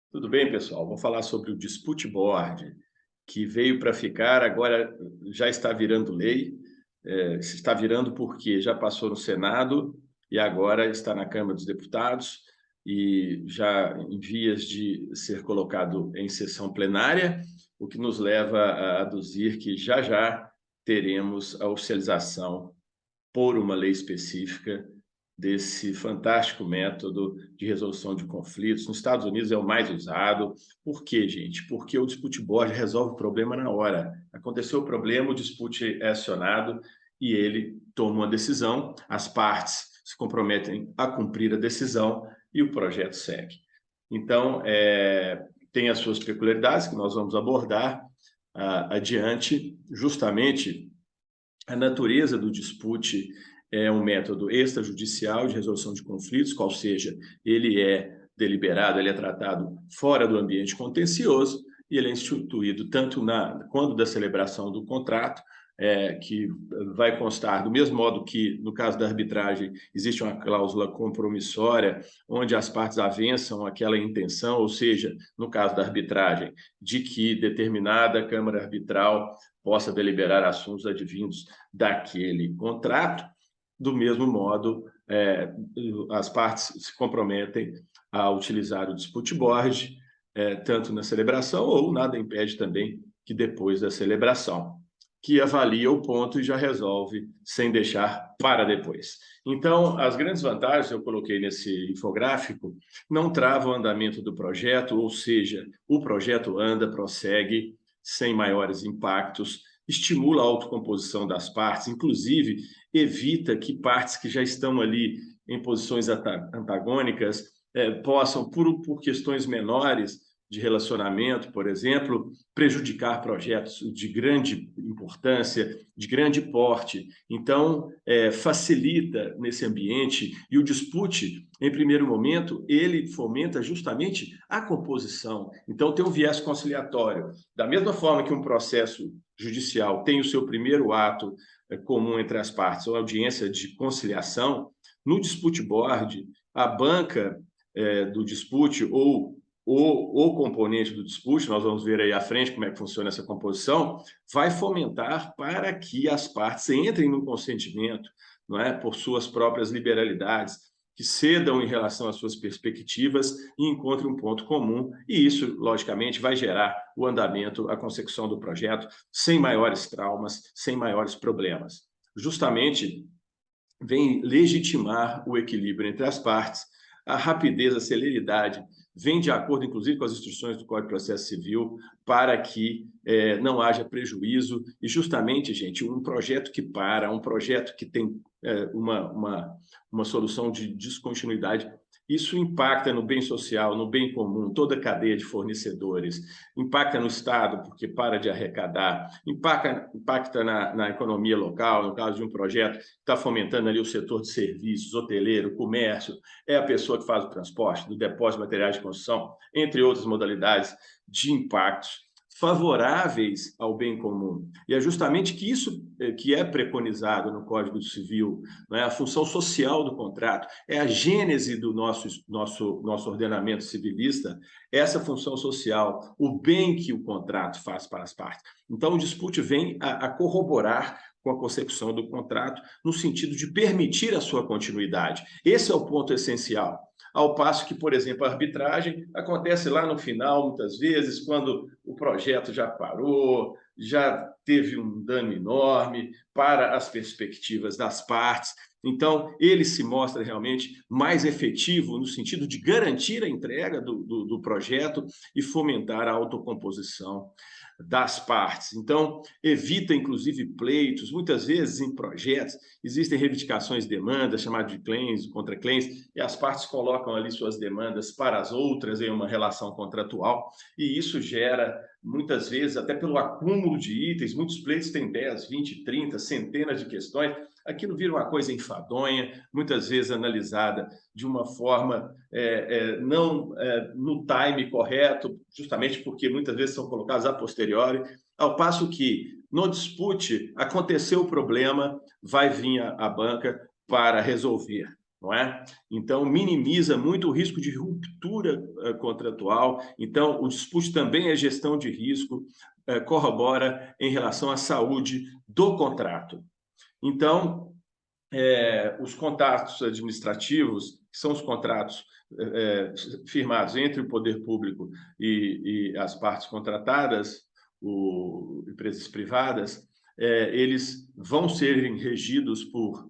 Tudo bem, pessoal? Vou falar sobre o Dispute Board, que veio para ficar, agora já está virando lei. Se está virando porque já passou no Senado e agora está na Câmara dos Deputados e já em vias de ser colocado em sessão plenária, o que nos leva a aduzir que já já teremos a oficialização por uma lei específica desse fantástico método de resolução de conflitos. Nos Estados Unidos é o mais usado. Por quê, gente? Porque o dispute board resolve o problema na hora. Aconteceu o problema, o dispute é acionado e ele toma uma decisão, as partes se comprometem a cumprir a decisão e o projeto segue. Então, tem as suas peculiaridades que nós vamos abordar adiante. Justamente a natureza do dispute é um método extrajudicial de resolução de conflitos, qual seja, ele é deliberado, ele é tratado fora do ambiente contencioso e ele é instituído tanto quando da celebração do contrato, que vai constar do mesmo modo que, no caso da arbitragem, existe uma cláusula compromissória, onde as partes avançam aquela intenção, ou seja, no caso da arbitragem, de que determinada Câmara Arbitral possa deliberar assuntos advindos daquele contrato. Do mesmo modo, as partes se comprometem a utilizar o dispute board, tanto na celebração ou nada impede também que depois da celebração, que avalia o ponto e já resolve sem deixar para depois. Então, as grandes vantagens eu coloquei nesse infográfico não travam o andamento do projeto, ou seja, o projeto anda, prossegue sem maiores impactos, estimula a autocomposição das partes, inclusive evita que partes que já estão ali em posições antagônicas possam, por questões menores de relacionamento, por exemplo, prejudicar projetos de grande importância, de grande porte. Então, facilita nesse ambiente, e o dispute, em primeiro momento, ele fomenta justamente a composição. Então, tem um viés conciliatório. Da mesma forma que um processo judicial tem o seu primeiro ato comum entre as partes, ou audiência de conciliação, no dispute board, a banca do dispute ou o componente do dispute, nós vamos ver aí à frente como é que funciona essa composição, vai fomentar para que as partes entrem no consentimento, não é, por suas próprias liberalidades, que cedam em relação às suas perspectivas e encontrem um ponto comum, e isso, logicamente, vai gerar o andamento, a consecução do projeto, sem maiores traumas, sem maiores problemas. Justamente, vem legitimar o equilíbrio entre as partes, a rapidez, a celeridade, vem de acordo, inclusive, com as instruções do Código de Processo Civil, para que não haja prejuízo. E, justamente, gente, um projeto que para, um projeto que tem uma solução de descontinuidade, isso impacta no bem social, no bem comum, toda a cadeia de fornecedores, impacta no Estado, porque para de arrecadar, impacta na economia local, no caso de um projeto que está fomentando ali o setor de serviços, hoteleiro, comércio, é a pessoa que faz o transporte, do depósito de materiais de construção, entre outras modalidades de impactos favoráveis ao bem comum. E é justamente que isso que é preconizado no Código Civil, não é? A função social do contrato, é a gênese do nosso ordenamento civilista, essa função social, o bem que o contrato faz para as partes. Então, o dispute vem a corroborar com a concepção do contrato, no sentido de permitir a sua continuidade. Esse é o ponto essencial. Ao passo que, por exemplo, a arbitragem acontece lá no final, muitas vezes, quando o projeto já parou, já teve um dano enorme para as perspectivas das partes. Então, ele se mostra realmente mais efetivo no sentido de garantir a entrega do projeto e fomentar a autocomposição das partes. Então, evita, inclusive, pleitos. Muitas vezes, em projetos, existem reivindicações de demandas, chamadas de claims, contra-claims, e as partes colocam ali suas demandas para as outras em uma relação contratual, e isso gera, muitas vezes, até pelo acúmulo de itens, muitos pleitos têm 10, 20, 30, centenas de questões, aquilo vira uma coisa enfadonha, muitas vezes analisada de uma forma não no time correto, justamente porque muitas vezes são colocadas a posteriori, ao passo que no dispute aconteceu o problema, vai vir a banca para resolver. não é? Então, minimiza muito o risco de ruptura contratual. Então, o dispute também é gestão de risco, corrobora em relação à saúde do contrato. Então, os contratos administrativos, que são os contratos firmados entre o poder público e as partes contratadas, empresas privadas, eles vão ser regidos por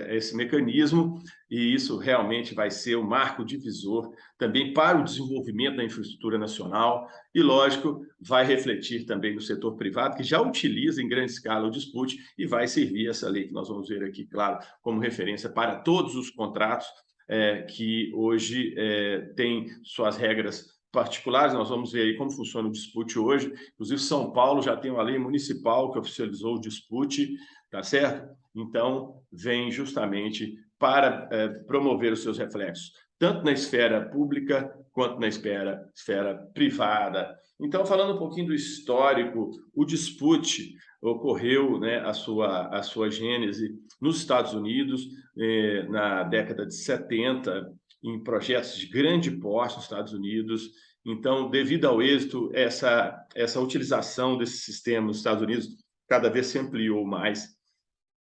esse mecanismo, e isso realmente vai ser um marco divisor também para o desenvolvimento da infraestrutura nacional e, lógico, vai refletir também no setor privado, que já utiliza em grande escala o dispute, e vai servir essa lei que nós vamos ver aqui, claro, como referência para todos os contratos que hoje têm suas regras particulares. Nós vamos ver aí como funciona o dispute hoje. Inclusive, São Paulo já tem uma lei municipal que oficializou o dispute, tá certo? Então, vem justamente para promover os seus reflexos, tanto na esfera pública quanto na esfera privada. Então, falando um pouquinho do histórico, o dispute ocorreu, né, a sua gênese nos Estados Unidos, na década de 70, em projetos de grande porte nos Estados Unidos. Então, devido ao êxito, essa utilização desse sistema nos Estados Unidos cada vez se ampliou mais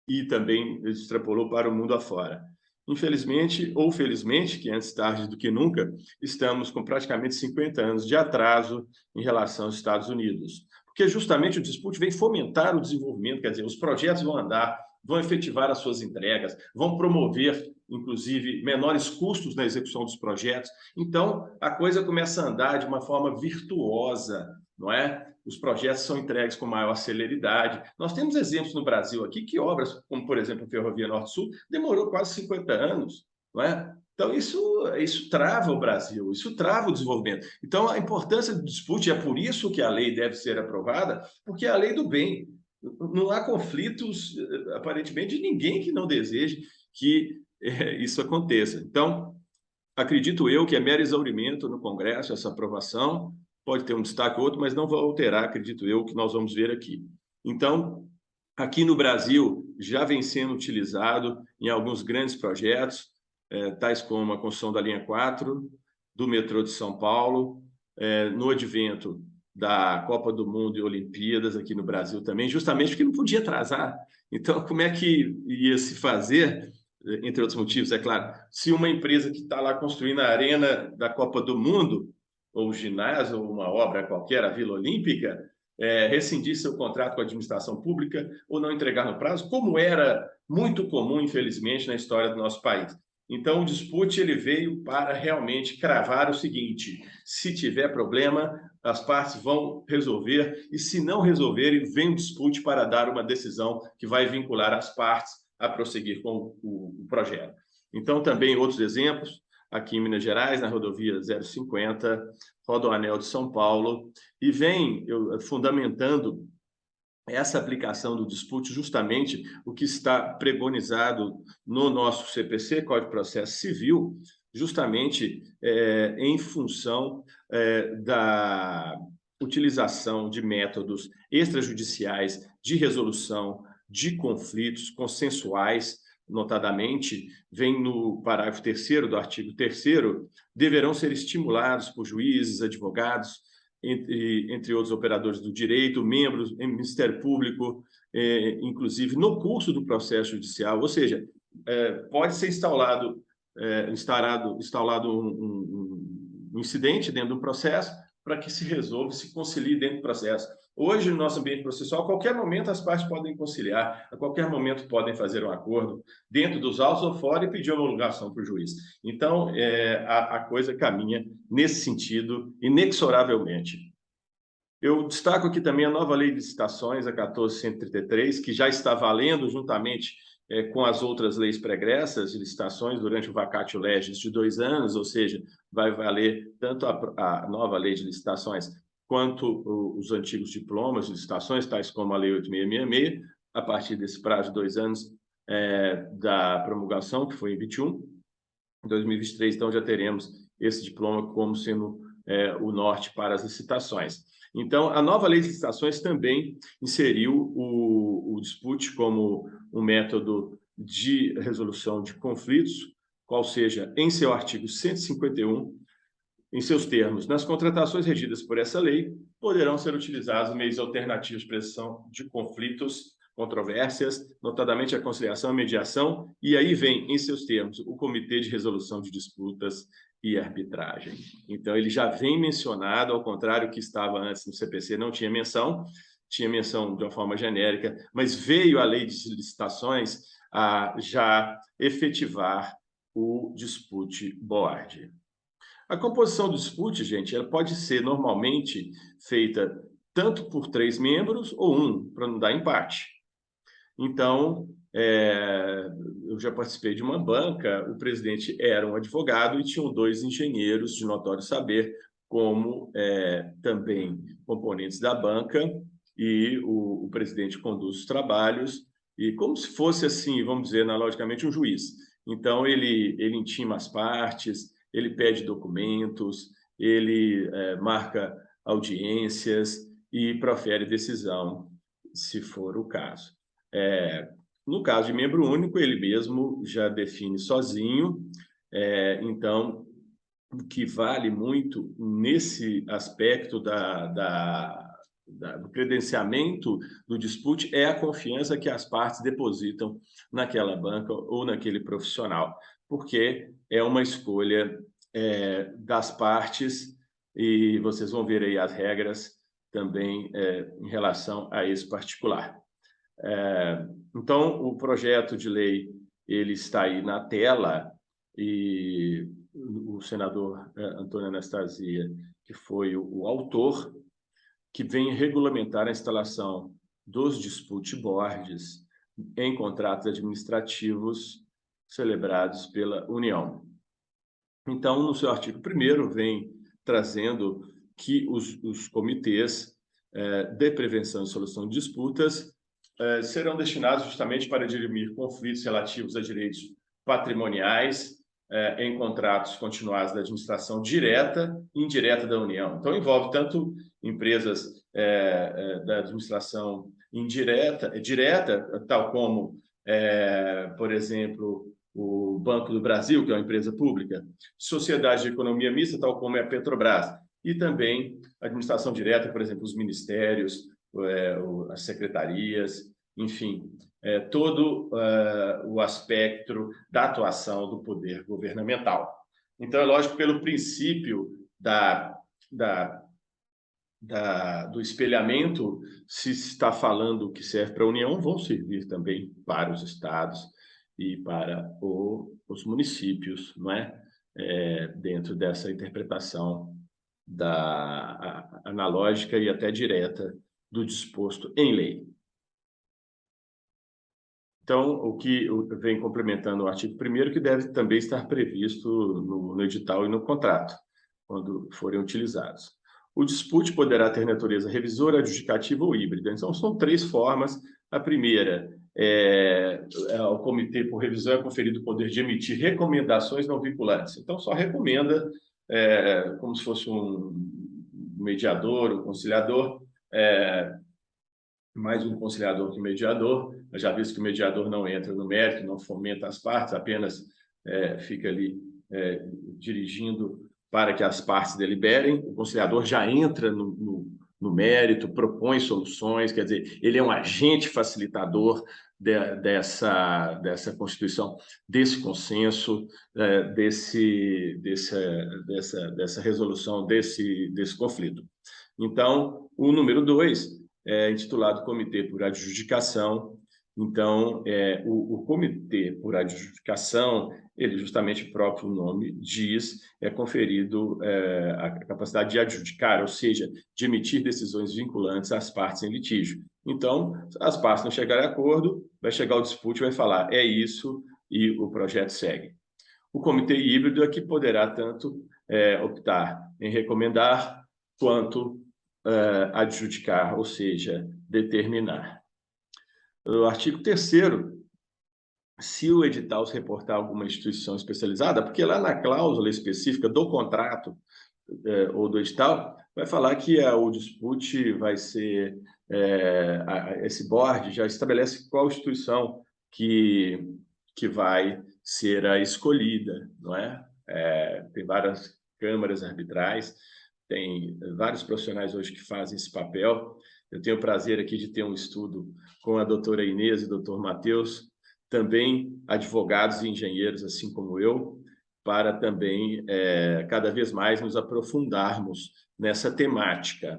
e também extrapolou para o mundo afora. Infelizmente, ou felizmente, que antes tarde do que nunca, estamos com praticamente 50 anos de atraso em relação aos Estados Unidos. Porque justamente o dispute vem fomentar o desenvolvimento, quer dizer, os projetos vão andar, vão efetivar as suas entregas, vão promover, inclusive, menores custos na execução dos projetos. Então, a coisa começa a andar de uma forma virtuosa, não é? Os projetos são entregues com maior celeridade. Nós temos exemplos no Brasil aqui que obras, como, por exemplo, a Ferrovia Norte-Sul, demorou quase 50 anos, não é? Então, isso trava o Brasil, isso trava o desenvolvimento. Então, a importância do dispute, é por isso que a lei deve ser aprovada, porque é a lei do bem. Não há conflitos, aparentemente, de ninguém que não deseje que isso aconteça. Então, acredito eu que é mero exaurimento no Congresso essa aprovação, pode ter um destaque ou outro, mas não vai alterar, acredito eu, o que nós vamos ver aqui. Então, aqui no Brasil, já vem sendo utilizado em alguns grandes projetos, tais como a construção da linha 4, do metrô de São Paulo, no advento da Copa do Mundo e Olimpíadas aqui no Brasil também, justamente porque não podia atrasar. Então, como é que ia se fazer, entre outros motivos, é claro, se uma empresa que está lá construindo a arena da Copa do Mundo, ou o ginásio, ou uma obra qualquer, a Vila Olímpica, rescindir seu contrato com a administração pública ou não entregar no prazo, como era muito comum, infelizmente, na história do nosso país. Então, o dispute ele veio para realmente cravar o seguinte: se tiver problema, as partes vão resolver, e se não resolverem, vem o dispute para dar uma decisão que vai vincular as partes a prosseguir com o projeto. Então, também outros exemplos, aqui em Minas Gerais, na rodovia 050, Rodoanel de São Paulo, e vem fundamentando essa aplicação do dispute justamente o que está pregonizado no nosso CPC, Código de Processo Civil, justamente em função da utilização de métodos extrajudiciais de resolução de conflitos consensuais, notadamente, vem no parágrafo 3º do artigo 3º, deverão ser estimulados por juízes, advogados, entre outros operadores do direito, membros do Ministério Público, inclusive no curso do processo judicial, ou seja, pode ser instalado um incidente dentro do processo para que se resolva, se concilie dentro do processo. Hoje, no nosso ambiente processual, a qualquer momento as partes podem conciliar, a qualquer momento podem fazer um acordo dentro dos autos ou fora e pedir homologação para o juiz. Então, a coisa caminha nesse sentido, inexoravelmente. Eu destaco aqui também a nova lei de licitações, a 14.133, que já está valendo juntamente com as outras leis pregressas de licitações durante o vacatio legis de 2 anos, ou seja, vai valer tanto a nova lei de licitações quanto os antigos diplomas de licitações, tais como a Lei 8.666, a partir desse prazo de 2 anos da promulgação, que foi em 21. Em 2023, então, já teremos esse diploma como sendo o norte para as licitações. Então, a nova lei de licitações também inseriu o dispute como um método de resolução de conflitos qual seja, em seu artigo 151, em seus termos, nas contratações regidas por essa lei, poderão ser utilizados meios alternativos de pressão de conflitos, controvérsias, notadamente a conciliação e mediação, e aí vem, em seus termos, o Comitê de Resolução de Disputas e Arbitragem. Então, ele já vem mencionado, ao contrário que estava antes no CPC, não tinha menção, tinha menção de uma forma genérica, mas veio a lei de licitações a já efetivar o Dispute Board. A composição do dispute, gente, ela pode ser normalmente feita tanto por 3 membros ou 1, para não dar empate. Então, eu já participei de uma banca, o presidente era um advogado e tinham 2 engenheiros de notório saber, como também componentes da banca, e o presidente conduz os trabalhos, e como se fosse assim, vamos dizer, analogicamente, um juiz. Então, ele intima as partes, ele pede documentos, ele marca audiências e profere decisão, se for o caso. No caso de membro único, ele mesmo já define sozinho, então, o que vale muito nesse aspecto do credenciamento do dispute é a confiança que as partes depositam naquela banca ou naquele profissional, porque é uma escolha das partes e vocês vão ver aí as regras também em relação a esse particular. Então, o projeto de lei ele está aí na tela e o senador Antônio Anastasia, que foi o autor, que vem regulamentar a instalação dos dispute boards em contratos administrativos celebrados pela União. Então, no seu artigo 1º, vem trazendo que os comitês de prevenção e solução de disputas serão destinados justamente para dirimir conflitos relativos a direitos patrimoniais em contratos continuados da administração direta e indireta da União. Então, envolve tanto empresas da administração direta, tal como, por exemplo, o Banco do Brasil, que é uma empresa pública, sociedade de economia mista, tal como é a Petrobras, e também a administração direta, por exemplo, os ministérios, as secretarias, enfim, todo o aspecto da atuação do poder governamental. Então, é lógico, pelo princípio do espelhamento, se está falando que serve para a União, vão servir também para os estados e para os municípios, não é? Dentro dessa interpretação analógica e até direta do disposto em lei. Então, o que vem complementando o artigo 1º, que deve também estar previsto no edital e no contrato, quando forem utilizados. O dispute poderá ter natureza revisora, adjudicativa ou híbrida. Então, são 3 formas. A primeira ao comitê por revisão é conferido o poder de emitir recomendações não vinculantes. Então, só recomenda, como se fosse um mediador, um conciliador, mais um conciliador que mediador. Eu já visto que o mediador não entra no mérito, não fomenta as partes, apenas fica ali dirigindo para que as partes deliberem. O conciliador já entra no mérito, propõe soluções, quer dizer, ele é um agente facilitador dessa constituição, desse consenso, dessa resolução desse conflito. Então, o número 2 é intitulado Comitê por Adjudicação. Então, o Comitê por Adjudicação, ele justamente o próprio nome diz, é conferido a capacidade de adjudicar, ou seja, de emitir decisões vinculantes às partes em litígio. Então, as partes não chegarem a acordo, vai chegar o dispute e vai falar, é isso, e o projeto segue. O comitê híbrido é que poderá tanto optar em recomendar quanto adjudicar, ou seja, determinar. O artigo 3º, se o edital se reportar a alguma instituição especializada, porque lá na cláusula específica do contrato ou do edital, vai falar que o dispute vai ser, esse board já estabelece qual instituição que vai ser a escolhida, não é? Tem várias câmaras arbitrais, tem vários profissionais hoje que fazem esse papel. Eu tenho o prazer aqui de ter um estudo com a doutora Inês e o doutor Matheus, também advogados e engenheiros, assim como eu, para também cada vez mais nos aprofundarmos nessa temática.